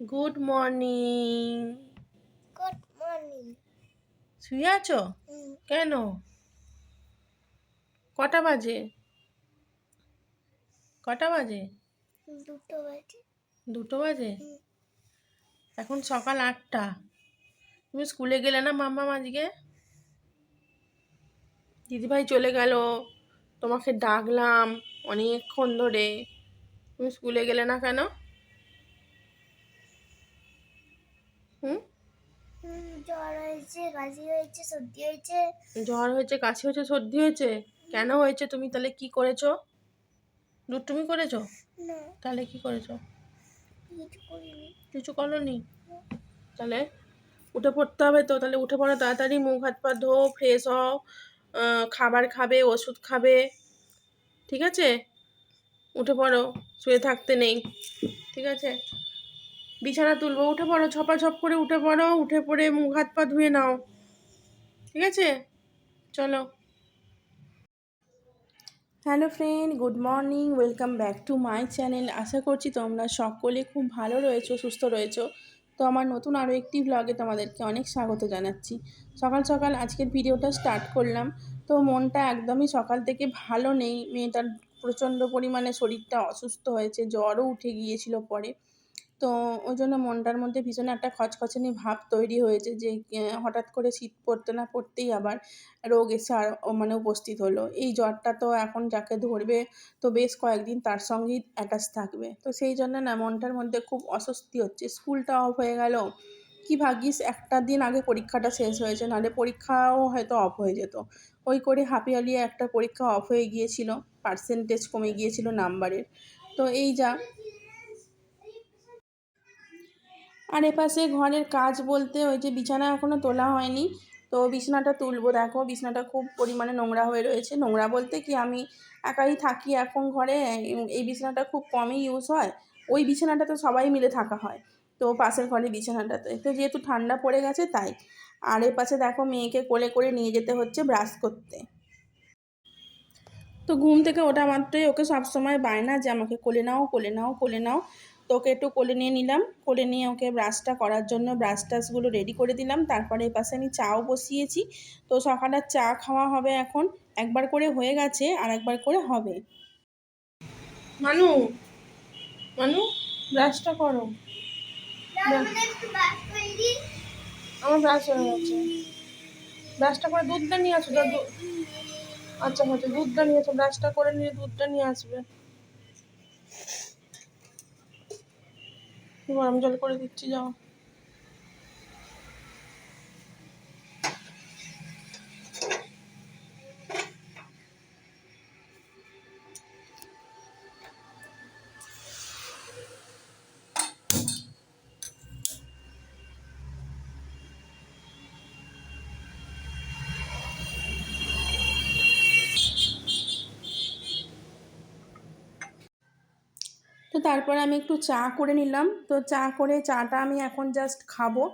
Good morning. Good morning. শুয়ে আছো? কেন? কটা বাজে? কটা বাজে? 2টো বাজে। 2টো বাজে? এখন সকাল 8টা। তুমি স্কুলে গেলে না মাম্মাম আজকে? দিদিভাই চলে গেল, তোমাকে ডাকলাম অনেকক্ষণ ধরে, তুমি স্কুলে গেলে না কেন? হুম? জ্বর হয়েছে, কাশি হয়েছে, সর্দি হয়েছে। জ্বর হয়েছে, কাশি হয়েছে, সর্দি হয়েছে? কেন হয়েছে? তুমি তাহলে কি করেছো? দুষ্টুমি করেছো? না, তাহলে কি করেছো? কিছু করিনি। কিছু করোনি? তাহলে উঠে পড়তে হবে তো, তাহলে উঠে পড়ো তাড়াতাড়ি, মুখ হাত পা ধো, ফ্রেশ হও, খাবার খাবে, ওষুধ খাবে, ঠিক আছে? উঠে পড়ো, শুয়ে থাকতে নেই, ঠিক আছে? বিছানা তুলবো, উঠে পড়ো, ছপাছপ করে উঠে পড়ো, উঠে পড়ে মুখ হাত পা ধুয়ে নাও, ঠিক আছে? চলো। Hello friend, good morning, welcome back to my channel. আশা করছি তোমরা সকলে খুব ভালো রয়েছো, সুস্থ রয়েছো। তো আমার নতুন আরও একটি ব্লগে তোমাদেরকে অনেক স্বাগত জানাচ্ছি। সকাল সকাল আজকের ভিডিওটা স্টার্ট করলাম। তো মনটা একদমই সকাল থেকে ভালো নেই, মেয়েটার প্রচণ্ড পরিমাণে শরীরটা অসুস্থ হয়েছে, জ্বরও উঠে গিয়েছিল পরে। তো ওই জন্য মনটার মধ্যে ভীষণ একটা খচখচানি ভাব তৈরি হয়েছে যে হঠাৎ করে শীত পড়তে না পড়তেই আবার রোগ এসে মানে উপস্থিত হলো। এই জ্বরটা তো এখন যাকে ধরবে তো বেশ কয়েকদিন তার সঙ্গেই অ্যাটাচ থাকবে। তো সেই জন্য না মনটার মধ্যে খুব অস্বস্তি হচ্ছে। স্কুলটা অফ হয়ে গেল, কি ভাগ্যিস একটা দিন আগে পরীক্ষাটা শেষ হয়েছে, নাহলে পরীক্ষাও হয়তো অফ হয়ে যেত। ওই করে হাঁপিয়ালিয়ে একটা পরীক্ষা অফ হয়ে গিয়েছিল, পার্সেন্টেজ কমে গিয়েছিল নাম্বারের। তো এই যা। আর এপাশে ঘরের কাজ বলতে ওই যে বিছানা এখনও তোলা হয়নি, তো বিছানাটা তুলবো। দেখো বিছানাটা খুব পরিমাণে নোংরা হয়ে রয়েছে। নোংরা বলতে কি, আমি একাই থাকি এখন ঘরে, এই বিছানাটা খুব কমই ইউজ হয়। ওই বিছানাটাতে সবাই মিলে থাকা হয়, তো পাশের ঘরের বিছানাটাতে তো যেহেতু ঠান্ডা পড়ে গেছে তাই। আর এপাশে দেখো মেয়েকে কোলে করে নিয়ে যেতে হচ্ছে ব্রাশ করতে। তো ঘুম থেকে ওঠা মাত্রই ওকে সবসময় বায়না যে আমাকে কোলে নাও, কোলে নাও, কোলে নাও। তো ওকে একটু কোলে নিয়ে নিলাম, কোলে নিয়ে ওকে ব্রাশটা করার জন্য ব্রাশ টাশগুলো রেডি করে দিলাম। তারপরে এই পাশে আমি চাও বসিয়েছি। তো সকালের চা খাওয়া হবে এখন। একবার করে হয়ে গেছে, আর একবার করে হবে। মানু, মানু, ব্রাশটা করো। আমার ব্রাশ হয়ে গেছে। ব্রাশটা করে দুধটা নিয়ে আসো। আচ্ছা আচ্ছা, দুধটা নিয়ে আসো, ব্রাশটা করে নিয়ে দুধটা নিয়ে আসবে। গরম জল করে দিচ্ছি, যাও। তো তারপরে আমি একটু চা করে নিলাম। তো চা করে চাটা আমি এখন জাস্ট খাবো।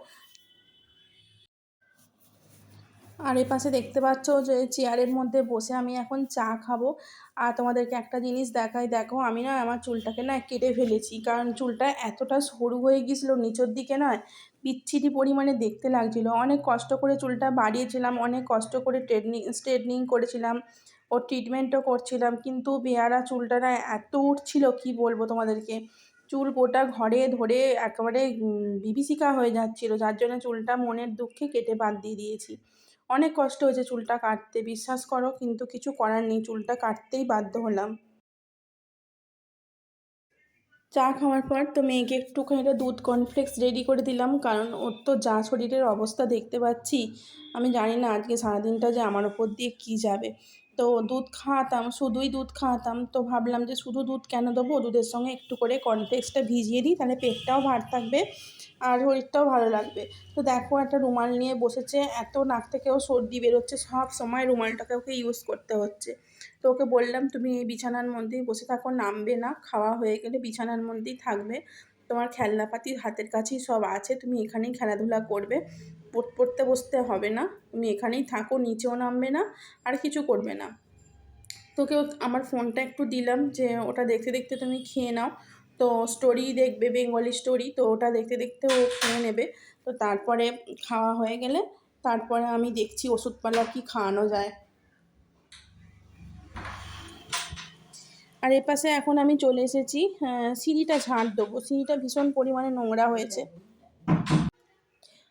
আর এ পাশে দেখতে পাচ্ছ যে চেয়ারের মধ্যে বসে আমি এখন চা খাবো। আর তোমাদেরকে একটা জিনিস দেখাই, দেখো আমি না আমার চুলটাকে না কেটে ফেলেছি, কারণ চুলটা এতটা সরু হয়ে গিয়েছিল নিচের দিকে, নয় বিচ্ছিরি পরিমাণে দেখতে লাগছিল। অনেক কষ্ট করে চুলটা বাড়িয়েছিলাম, অনেক কষ্ট করে স্ট্রেটনিং করেছিলাম, ও ট্রিটমেন্টও করছিলাম, কিন্তু বেয়ারা চুলটা না এত উঠছিল কি বলবো তোমাদেরকে। চুল গোটা ঘরে ধরে একেবারে বিভীষিকা হয়ে যাচ্ছিল, যার জন্য চুলটা মনের দুঃখে কেটে বাদ দিয়ে দিয়েছি। অনেক কষ্ট হয়েছে চুলটা কাটতে, বিশ্বাস করো, কিন্তু কিছু করার নেই, চুলটা কাটতেই বাধ্য হলাম। চা খাওয়ার পর তো মেয়েকে একটুখানি একটা দুধ কর্নফ্লেক্স রেডি করে দিলাম, কারণ ওর তো যা শরীরের অবস্থা দেখতে পাচ্ছি, আমি জানি না আজকে সারাদিনটা যে আমার ওপর দিয়ে কী যাবে। তো দুধ খাওয়াতাম, শুধুই দুধ খাওয়াতাম, তো ভাবলাম যে শুধু দুধ কেন দেবো, দুধের সঙ্গে একটু করে কর্নফ্লেক্সটা ভিজিয়ে দিই, তাহলে পেটটাও ভার থাকবে আর শরীরটাও ভালো লাগবে। তো দেখো একটা রুমাল নিয়ে বসেছে, এত নাক থেকেও সর্দি বেরোচ্ছে, সব সময় রুমালটাকে ওকে ইউজ করতে হচ্ছে। তো ওকে বললাম তুমি এই বিছানার মধ্যেই বসে থাকো, নামবে না, খাওয়া হয়ে গেলে বিছানার মধ্যেই থাকবে, তোমার খেলনাপাতি হাতের কাছেই সব আছে, তুমি এখানেই খেলাধুলা করবে, পড়তে বসতে হবে না, তুমি এখানেই থাকো, নিচেও নামবে না, আর কিছু করবে না। তোকে আমার ফোনটা একটু দিলাম যে ওটা দেখতে দেখতে তুমি খেয়ে নাও। তো স্টোরি দেখবে, বেঙ্গলি স্টোরি, তো ওটা দেখতে দেখতে ও খেয়ে নেবে। তো তারপরে খাওয়া হয়ে গেলে তারপরে আমি দেখছি ওষুধপালা কি খাওয়ানো যায়। আর এপাশে এখন আমি চলে এসেছি সিঁড়িটা ঝাঁট দেবো, সিঁড়িটা ভীষণ পরিমাণে নোংরা হয়েছে।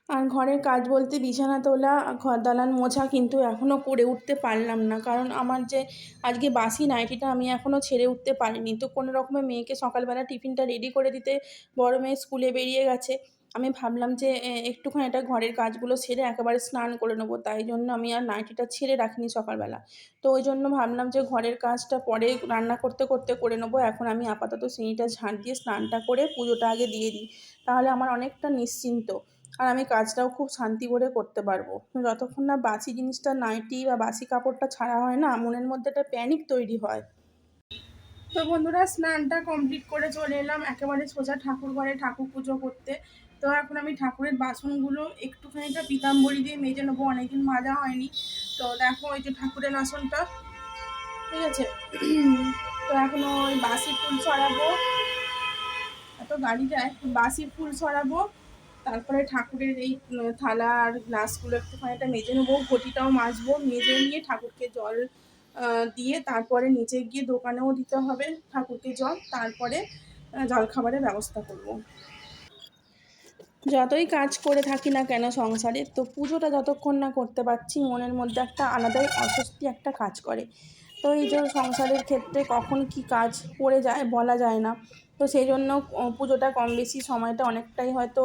আর ঘরের কাজ বলতে বিছানা তোলা, ঘর দালান মোছা কিন্তু এখনও করে উঠতে পারলাম না, কারণ আমার যে আজকে বাসি নাইটিটা আমি এখনও ছেড়ে উঠতে পারিনি। তো কোনো রকমে মেয়েকে সকালবেলা টিফিনটা রেডি করে দিতে বড় মেয়ে স্কুলে বেরিয়ে গেছে। আমি ভাবলাম যে একটুখানি এটা ঘরের কাজগুলো সেরে একেবারে স্নান করে নেবো, তাই জন্য আমি আর নাইটিটা ছেড়ে রাখিনি সকালবেলা। তো ওই জন্য ভাবলাম যে ঘরের কাজটা পরে রান্না করতে করতে করে নেবো। এখন আমি আপাতত সিঁড়িটা ঝাঁট দিয়ে স্নানটা করে পুজোটা আগে দিয়ে দিই, তাহলে আমার অনেকটা নিশ্চিন্ত। আর আমি কাজটাও খুব শান্তি করে করতে পারবো। যতক্ষণ না বাসি জিনিসটা, নাইটি বা বাসি কাপড়টা ছাড়া হয় না, মনের মধ্যে একটা প্যানিক তৈরি হয়। তো বন্ধুরা, স্নানটা কমপ্লিট করে চলে এলাম একেবারে সোজা ঠাকুর ঘরে ঠাকুর পুজো করতে। তো এখন আমি ঠাকুরের বাসনগুলো একটুখানিটা পিতাম্বরী দিয়ে মেজে নেবো, অনেকদিন মাজা হয়নি। তো দেখো এই যে ঠাকুরের আসনটা, ঠিক আছে। তো এখনো ওই বাসি ফুল ছড়াবো, এত গাড়ি যায়, বাসি ফুল ছড়াবো। তারপরে ঠাকুরের এই থালা আর গ্লাসগুলো একটুখানিটা মেজে নেবো, ঘটিটাও মাজবো, মেজে নিয়ে ঠাকুরকে জল দিয়ে তারপরে নিচে গিয়ে দোকানেও দিতে হবে ঠাকুরকে জল, তারপরে জলখাবারের ব্যবস্থা করব। যতই কাজ করে থাকি না কেন সংসারে, তো পুজোটা যতক্ষণ না করতে পারছি মনের মধ্যে একটা আলাদাই অস্বস্তি একটা কাজ করে। তো এই যে সংসারের ক্ষেত্রে কখন কি কাজ পড়ে যায় বলা যায় না। তো সেই জন্য পুজোটা কম বেশি সময়টা অনেকটাই হয়তো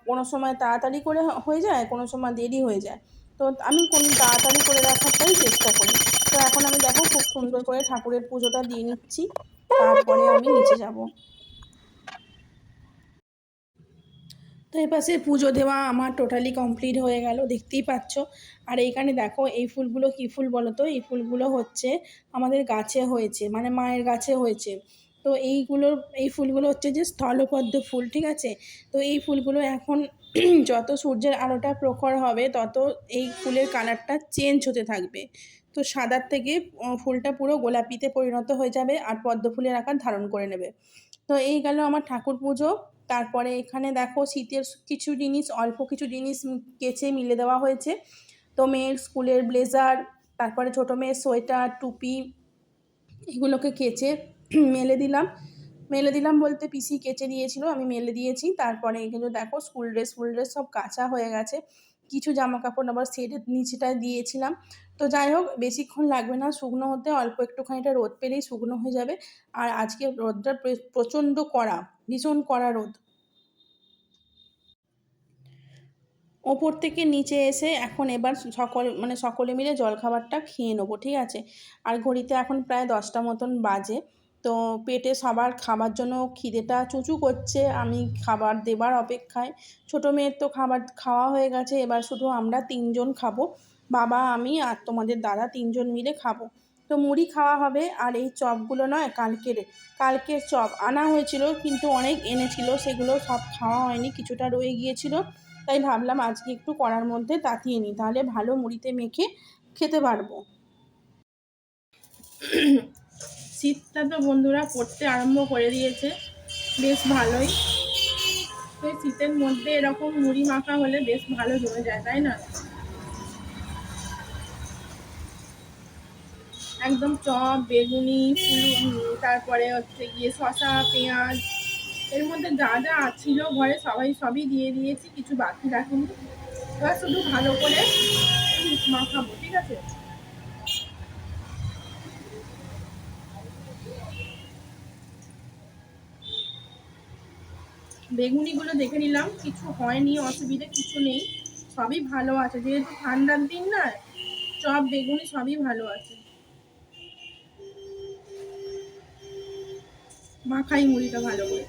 কোনো সময় তাড়াতাড়ি করে হয়ে যায়, কোনো সময় দেরি হয়ে যায়। তো আমি কোন তাড়াতাড়ি করে রাখাটাই চেষ্টা করি। তো এখন আমি দেখো খুব সুন্দর করে ঠাকুরের পুজোটা দিয়ে নিচ্ছি, তারপরে আমি নিচে যাব। তো এপাশে পুজো দেওয়া আমার টোটালি কমপ্লিট হয়ে গেল, দেখতেই পাচ্ছ। আর এইখানে দেখো এই ফুলগুলো কী ফুল বলো তো? এই ফুলগুলো হচ্ছে আমাদের গাছে হয়েছে, মানে মায়ের গাছে হয়েছে। তো এই ফুলগুলো হচ্ছে যে স্থলপদ্ম ফুল, ঠিক আছে। তো এই ফুলগুলো এখন যত সূর্যের আলোটা প্রখর হবে তত এই ফুলের কালারটা চেঞ্জ হতে থাকবে। তো সাদার থেকে ফুলটা পুরো গোলাপিতে পরিণত হয়ে যাবে আর পদ্ম ফুলের আকার ধারণ করে নেবে। তো এই গেল আমার ঠাকুর পুজো। তারপরে এখানে দেখো শীতের কিছু জিনিস, অল্প কিছু জিনিস কেচে মিলে দেওয়া হয়েছে। তো মেয়ের স্কুলের ব্লেজার, তারপরে ছোটো মেয়ের সোয়েটার, টুপি, এগুলোকে কেচে মেলে দিলাম। মেলে দিলাম বলতে পিসি কেচে দিয়েছিল, আমি মেলে দিয়েছি। তারপরে এগুলো দেখো ফুল ড্রেস সব কাচা হয়ে গেছে। কিছু জামা কাপড় আবার সেটের নিচেটায় দিয়েছিলাম। তো যাই হোক, বেশিক্ষণ লাগবে না শুকনো হতে, অল্প একটুখানিটা রোদ পেলেই শুকনো হয়ে যাবে। আর আজকে রোদটা প্রচণ্ড কড়া, ভীষণ কড়া রোদ। ওপর থেকে নিচে এসে এখন এবার সকলে মিলে জলখাবারটা খেয়ে নেবো, ঠিক আছে। আর ঘড়িতে এখন প্রায় 10টা মতন বাজে। তো পেটে সবার খাবার জন্য খিদেটা চুঁচু করছে, আমি খাবার দেবার অপেক্ষায়। ছোটো মেয়ের তো খাবার খাওয়া হয়ে গেছে, এবার শুধু আমরা 3জন খাবো, বাবা, আমি আর তোমাদের দাদা 3জন মিলে খাবো। তো মুড়ি খাওয়া হবে। আর এই চপগুলো নয়, কালকের চপ আনা হয়েছিল, কিন্তু অনেক এনেছিল, সেগুলো সব খাওয়া হয়নি, কিছুটা রয়ে গিয়েছিল। তাই ভাবলাম আজকে একটু কড়ার মধ্যে তাতিয়ে নিই, তাহলে ভালো মুড়িতে মেখে খেতে পারবো। শীতটা তো বন্ধুরা পড়তে আরম্ভ করে দিয়েছে, বেশ ভালোই। তো শীতের মধ্যে এরকম মুড়ি মাখা হলে বেশ ভালো জমে যায়, তাই না? একদম চপ, বেগুনি, তারপরে হচ্ছে গিয়ে শসা, পেঁয়াজ, এর মধ্যে যা যা ছিল ঘরে সবই দিয়ে দিয়েছি, কিছু বাকি রাখিনি। এবার শুধু ভালো করে মাখাবো, ঠিক আছে। বেগুনিগুলো দেখে নিলাম, কিছু হয়নি, অসুবিধে কিছু নেই, সবই ভালো আছে, যেহেতু ঠান্ডার দিন না, চপ বেগুনি সবই ভালো আছে। মাখাই মুড়িটা ভালো করে।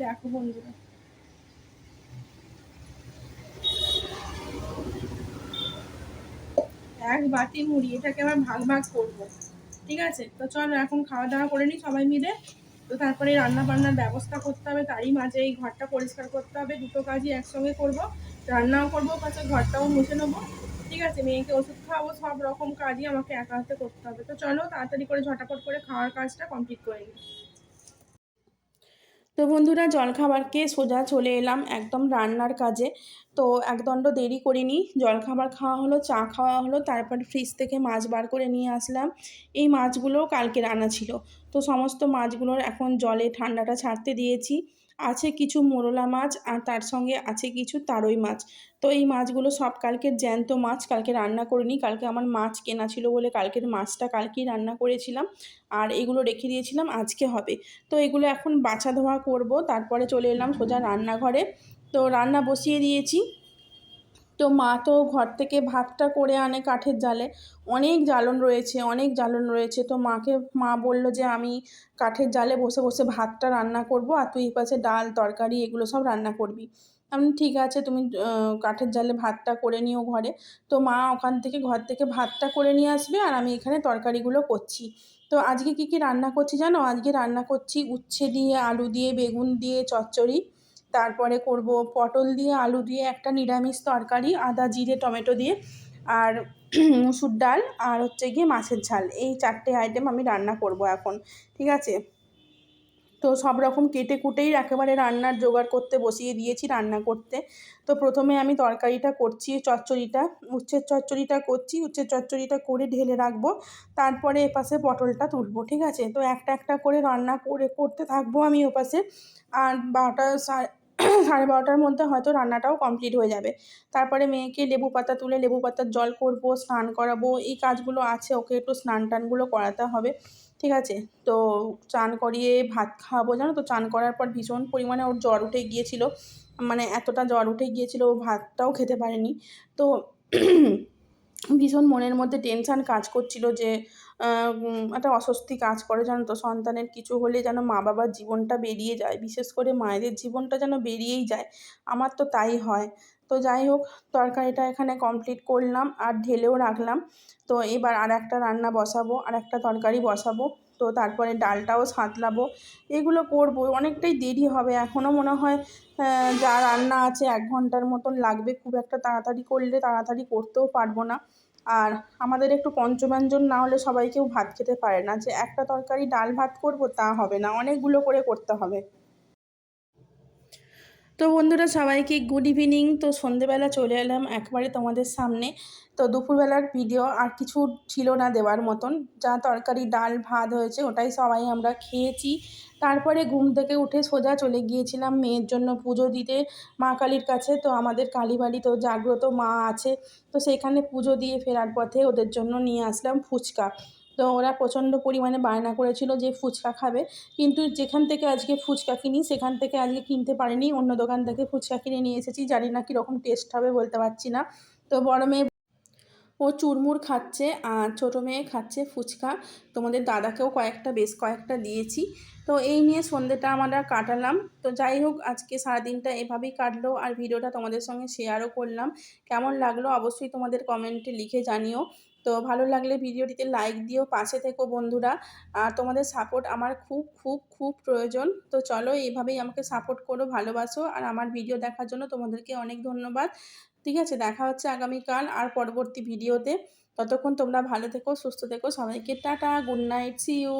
দেখো বন্ধুরা, এক বাটি মুড়ি, এটাকে আবার ভাগ ভাগ করবো। ঠিক আছে, তো চলো এখন খাওয়া দাওয়া করে নিই সবাই মিলে। তো তারপরে রান্না বান্নার ব্যবস্থা করতে হবে, তারই মাঝে এই ঘরটা পরিষ্কার করতে হবে। দুটো কাজই একসঙ্গে করব, রান্নাও করবো পাশে ঘরটাও মুছে নেবো। ঠিক আছে, মেয়েকে ওষুধ খাওয়াবো, সব রকম কাজই আমাকে একা হাতে করতে হবে। তো চলো তাড়াতাড়ি করে ঝটাপট করে খাওয়ার কাজটা কমপ্লিট করে নিই। তো বন্ধুরা, জলখাবারকে সোজা চলে এলাম একদম রান্নার কাজে। তো একদণ্ড দেরি করিনি, জলখাবার খাওয়া হলো, চা খাওয়া হলো, তারপর ফ্রিজ থেকে মাছ বার করে নিয়ে আসলাম। এই মাছগুলোও কালকের আনা ছিল। তো সমস্ত মাছগুলোর এখন জলে ঠান্ডাটা ছাড়তে দিয়েছি। আছে কিছু মোরলা মাছ আর তার সঙ্গে আছে কিছু তারই মাছ। তো এই মাছগুলো সব কালকের জ্যান্ত মাছ, কালকে রান্না করিনি। কালকে আমার মাছ কেনা ছিল বলে কালকের মাছটা কালকেই রান্না করেছিলাম। আর এগুলো রেখে দিয়েছিলাম আজকে হবে। তো এগুলো এখন বাছা ধোয়া করব, তারপরে চলে এলাম সোজা রান্নাঘরে। তো রান্না বসিয়ে দিয়েছি। তো মা তো ঘর থেকে ভাতটা করে আনে কাঠের জালে। অনেক জ্বালন রয়েছে, অনেক জ্বালন রয়েছে। তো মা বলল যে আমি কাঠের জালে বসে বসে ভাতটা রান্না করব, আর তুই পাশে ডাল তরকারি এগুলো সব রান্না করবি। আমি ঠিক আছে, তুমি কাঠের জালে ভাতটা করে নিও ঘরে। তো মা ওখান থেকে ঘর থেকে ভাতটা করে নিয়ে আসবে, আর আমি এখানে তরকারিগুলো করছি। তো আজকে কী কী রান্না করছি জানো? আজকে রান্না করছি উচ্ছে দিয়ে, আলু দিয়ে, বেগুন দিয়ে চচ্চড়ি। তারপরে করব পটল দিয়ে, আলু দিয়ে একটা নিরামিষ তরকারি, আদা জিরে টমেটো দিয়ে। আর মুসুর ডাল, আর হচ্ছে গিয়ে মাছের ঝাল। এই 4টে আইটেম আমি রান্না করব এখন। ঠিক আছে, তো সব রকম কেটে কুটেই একেবারে রান্নার জোগাড় করতে বসিয়ে দিয়েছি রান্না করতে। তো প্রথমে আমি তরকারিটা করছি, চচ্চড়িটা, উচ্ছের চচ্চড়িটা করছি। উচ্ছের চচ্চড়িটা করে ঢেলে রাখবো, তারপরে এপাশে পটলটা তুলবো। ঠিক আছে, তো একটা একটা করে রান্না করতে থাকবো আমি ওপাশে। আর 12টা সাড়ে 12টার মধ্যে হয়তো রান্নাটাও কমপ্লিট হয়ে যাবে। তারপরে মেয়েকে লেবু পাতা তুলে লেবু পাতার জল করবো, স্নান করাবো, এই কাজগুলো আছে। ওকে একটু স্নান টানগুলো করাতে হবে। ঠিক আছে, তো চান করিয়ে ভাত খাওয়াবো। জানো তো, চান করার পর ভীষণ পরিমাণে ওর জ্বর উঠে গিয়েছিল। মানে এতটা জ্বর উঠে গিয়েছিল, ও ভাতটাও খেতে পারেনি। তো ভীষণ মনের মধ্যে টেনশান কাজ করছিল যে একটা অস্বস্তি কাজ করে। জানো তো, সন্তানের কিছু হলে যেন মা বাবার জীবনটা বেরিয়ে যায়, বিশেষ করে মায়েদের জীবনটা যেন বেরিয়েই যায়। আমার তো তাই হয়। তো যাই হোক, তরকারিটা এখানে কমপ্লিট করলাম আর ঢেলেও রাখলাম। তো এবার আরেকটা রান্না বসাবো, আরেকটা তরকারি বসাবো। তো তারপরে ডালটাও সাঁতলাবো, এগুলো করবো। অনেকটাই দেরি হবে এখনও মনে হয়। যা রান্না আছে 1 ঘন্টার মতন লাগবে। খুব একটা তাড়াতাড়ি করলে তাড়াতাড়ি করতেও পারবো না। আর আমাদের একটু পঞ্চব্যঞ্জন না হলে সবাই কেউ ভাত খেতে পারে না। যে একটা তরকারি ডাল ভাত করবো তা হবে না, অনেকগুলো করে করতে হবে। তো বন্ধুরা, সবাইকে গুড ইভিনিং। তো সন্ধেবেলা চলে এলাম একবারে তোমাদের সামনে। তো দুপুরবেলার ভিডিও আর কিছু ছিল না দেওয়ার মতন। যা তরকারি ডাল ভাত হয়েছে ওটাই সবাই আমরা খেয়েছি। তারপরে ঘুম থেকে উঠে সোজা চলে গিয়েছিলাম মেয়ের জন্য পুজো দিতে মা কালীর কাছে। তো আমাদের কালীবাড়ি তো জাগ্রত মা আছে। তো সেখানে পুজো দিয়ে ফেরার পথে ওদের জন্য নিয়ে আসলাম ফুচকা। তো ওরা প্রচণ্ড পরিমাণে বায়না করেছিল যে ফুচকা খাবে। কিন্তু যেখান থেকে আজকে ফুচকা কিনি সেখান থেকে আজকে কিনতে পারিনি, অন্য দোকান থেকে ফুচকা কিনে নিয়ে এসেছি। জানি না কীরকম টেস্ট হবে, বলতে পারছি না। তো বড় মেয়ে ও চুরমুর খাচ্ছে আর ছোটো মেয়ে খাচ্ছে ফুচকা। তোমাদের দাদাকেও বেশ কয়েকটা দিয়েছি। তো এই নিয়ে সন্ধ্যেটা আমরা কাটালাম। তো যাই হোক, আজকে সারাদিনটা এভাবেই কাটলো, আর ভিডিওটা তোমাদের সঙ্গে শেয়ারও করলাম। কেমন লাগলো অবশ্যই তোমাদের কমেন্টে লিখে জানিও। তো ভালো লাগলে ভিডিওটিতে লাইক দিও, পাশে থেকো বন্ধুরা। আর তোমাদের সাপোর্ট আমার খুব খুব খুব প্রয়োজন। তো চলো, এভাবেই আমাকে সাপোর্ট করো, ভালোবাসো। আর আমার ভিডিও দেখার জন্য তোমাদেরকে অনেক ধন্যবাদ। ঠিক আছে, দেখা হচ্ছে আগামীকাল আর পরবর্তী ভিডিওতে। ততক্ষণ তোমরা ভালো থেকো, সুস্থ থেকো। সবাইকে টাটা, গুড নাইট, সি ইউ।